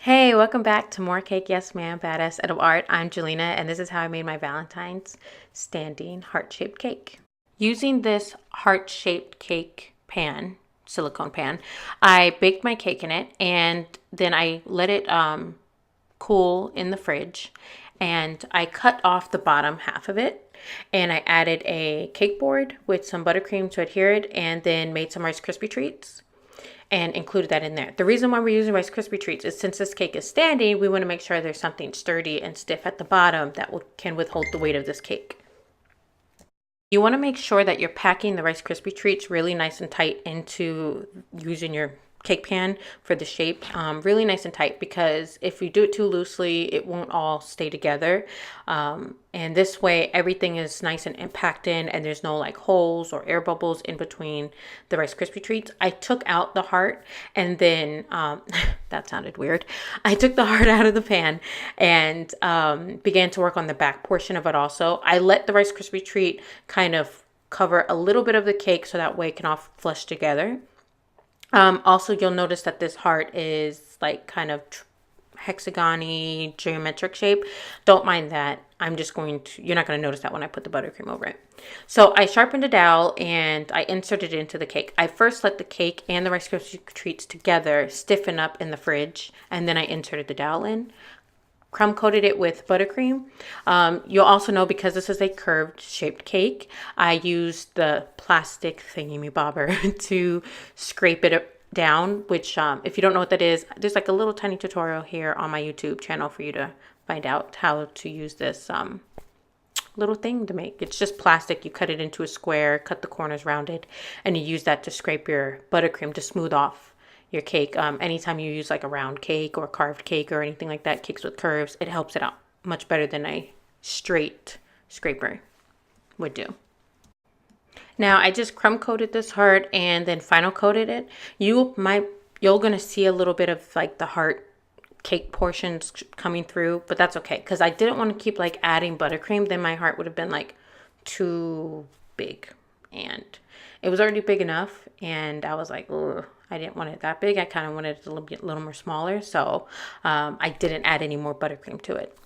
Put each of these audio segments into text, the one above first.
Hey, welcome back to More Cake, Yes Ma'am, Badass Out of Art. I'm Jelena, and this is how I made my Valentine's standing heart-shaped cake. Using this heart-shaped cake pan, silicone pan, I baked my cake in it, and then I let it cool in the fridge, and I cut off the bottom half of it, and I added a cake board with some buttercream to adhere it, and then made some Rice Krispie treats and included that in there. The reason why we're using Rice Krispie treats is since this cake is standing, we want to make sure there's something sturdy and stiff at the bottom that can withhold the weight of this cake. You want to make sure that you're packing the Rice Krispie treats really nice and tight into using your cake pan for the shape, really nice and tight, because if you do it too loosely, it won't all stay together. And this way everything is nice and packed in, and there's no like holes or air bubbles in between the Rice Krispie treats. I took out the heart, and then that sounded weird. I took the heart out of the pan and began to work on the back portion of it also. I let the Rice Krispie treat kind of cover a little bit of the cake so that way it can all flush together. Also, you'll notice that this heart is like kind of hexagony, geometric shape. Don't mind that. You're not going to notice that when I put the buttercream over it. So I sharpened a dowel and I inserted it into the cake. I first let the cake and the Rice Krispie treats together stiffen up in the fridge, and then I inserted the dowel in. Crumb coated it with buttercream. You'll also know, because this is a curved shaped cake, I used the plastic thingy bobber to scrape it down, which if you don't know what that is, there's like a little tiny tutorial here on my YouTube channel for you to find out how to use this little thing to make. It's just plastic. You cut it into a square, cut the corners rounded, and you use that to scrape your buttercream to smooth off your cake. Anytime you use like a round cake or carved cake or anything like that, cakes with curves, it helps it out much better than a straight scraper would do. Now I just crumb coated this heart and then final coated it. You're gonna see a little bit of like the heart cake portions coming through, but that's okay, because I didn't want to keep like adding buttercream. Then my heart would have been like too big, and it was already big enough, and I was like, ugh, I didn't want it that big. I kind of wanted it a little more smaller, so I didn't add any more buttercream to it.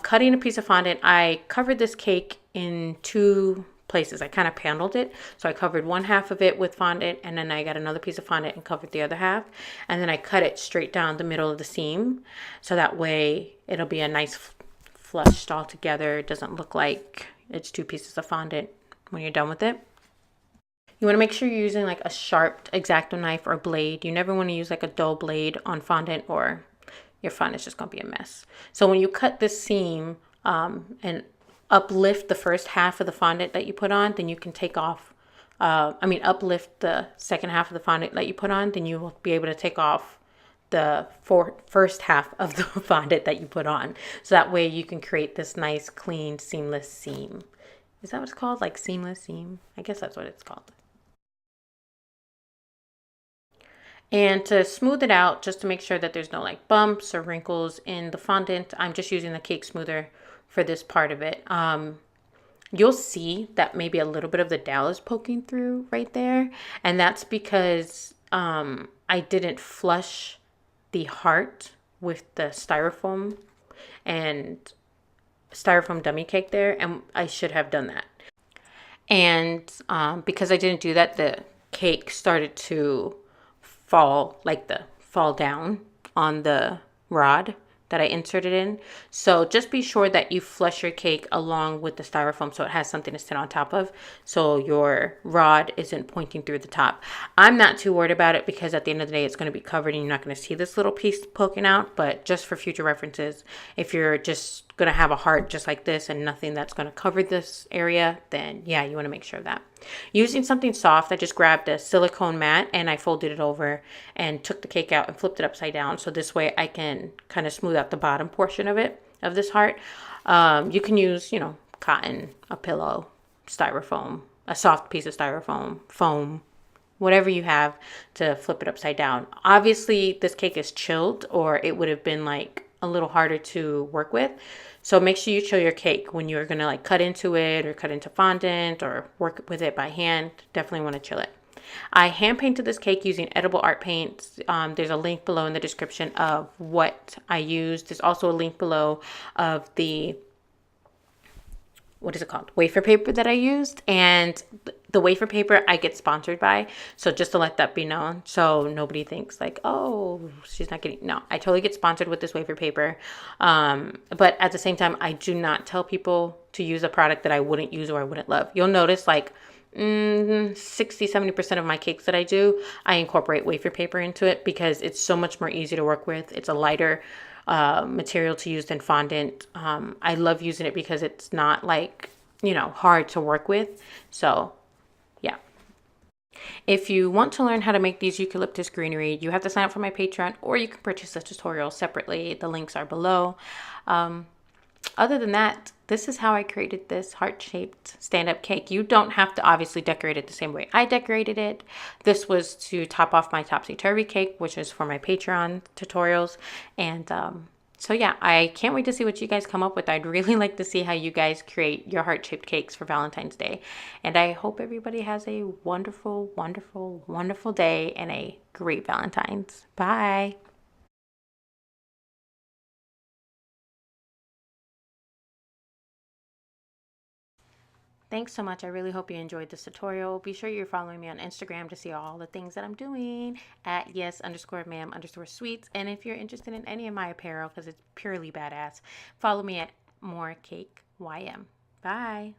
Cutting a piece of fondant, I covered this cake in two places. I kind of paneled it, so I covered one half of it with fondant, and then I got another piece of fondant and covered the other half, and then I cut it straight down the middle of the seam, so that way it'll be a nice flushed all together. It doesn't look like it's two pieces of fondant when you're done with it. You want to make sure you're using like a sharp X-Acto knife or blade. You never want to use like a dull blade on fondant, or your fondant's just going to be a mess. So when you cut this seam and uplift the first half of the fondant that you put on, then you can take off, uplift the second half of the fondant that you put on, then you will be able to take off the first half of the fondant that you put on. So that way you can create this nice, clean, seamless seam. Is that what it's called? Like seamless seam? I guess that's what it's called. And to smooth it out, just to make sure that there's no like bumps or wrinkles in the fondant, I'm just using the cake smoother for this part of it. You'll see that maybe a little bit of the dowel is poking through right there. And that's because I didn't flush the heart with the styrofoam dummy cake there. And I should have done that. And because I didn't do that, the cake started to fall down on the rod that I inserted in. So just be sure that you flush your cake along with the styrofoam so it has something to sit on top of, so your rod isn't pointing through the top. I'm not too worried about it, because at the end of the day it's going to be covered and you're not going to see this little piece poking out. But just for future references, if you're just going to have a heart just like this and nothing that's going to cover this area, then yeah, you want to make sure of that. Using something soft, I just grabbed a silicone mat and I folded it over and took the cake out and flipped it upside down. So this way I can kind of smooth out the bottom portion of it, of this heart. You can use, cotton, a pillow, styrofoam, a soft piece of styrofoam, foam, whatever you have to flip it upside down. Obviously, this cake is chilled, or it would have been like a little harder to work with. So make sure you chill your cake when you're gonna like cut into it or cut into fondant or work with it by hand. Definitely want to chill it. I hand painted this cake using edible art paints. There's a link below in the description of what I used. There's also a link below of the, what is it called, wafer paper that I used. And the wafer paper I get sponsored by, so just to let that be known, so nobody thinks like, oh, she's not getting, no, I totally get sponsored with this wafer paper. But at the same time, I do not tell people to use a product that I wouldn't use or I wouldn't love. You'll notice like 60-70% of my cakes that I do, I incorporate wafer paper into it because it's so much more easy to work with. It's a lighter material to use than fondant. I love using it because it's not like, hard to work with. So yeah. If you want to learn how to make these eucalyptus greenery, you have to sign up for my Patreon, or you can purchase the tutorial separately. The links are below. Other than that, this is how I created this heart-shaped stand-up cake. You don't have to obviously decorate it the same way I decorated it. This was to top off my topsy-turvy cake, which is for my Patreon tutorials. And so yeah, I can't wait to see what you guys come up with. I'd really like to see how you guys create your heart-shaped cakes for Valentine's Day. And I hope everybody has a wonderful, wonderful, wonderful day and a great Valentine's. Bye. Thanks so much. I really hope you enjoyed this tutorial. Be sure you're following me on Instagram to see all the things that I'm doing at yes_ma'am_sweets. And if you're interested in any of my apparel, because it's purely badass, follow me at morecakeym. Bye.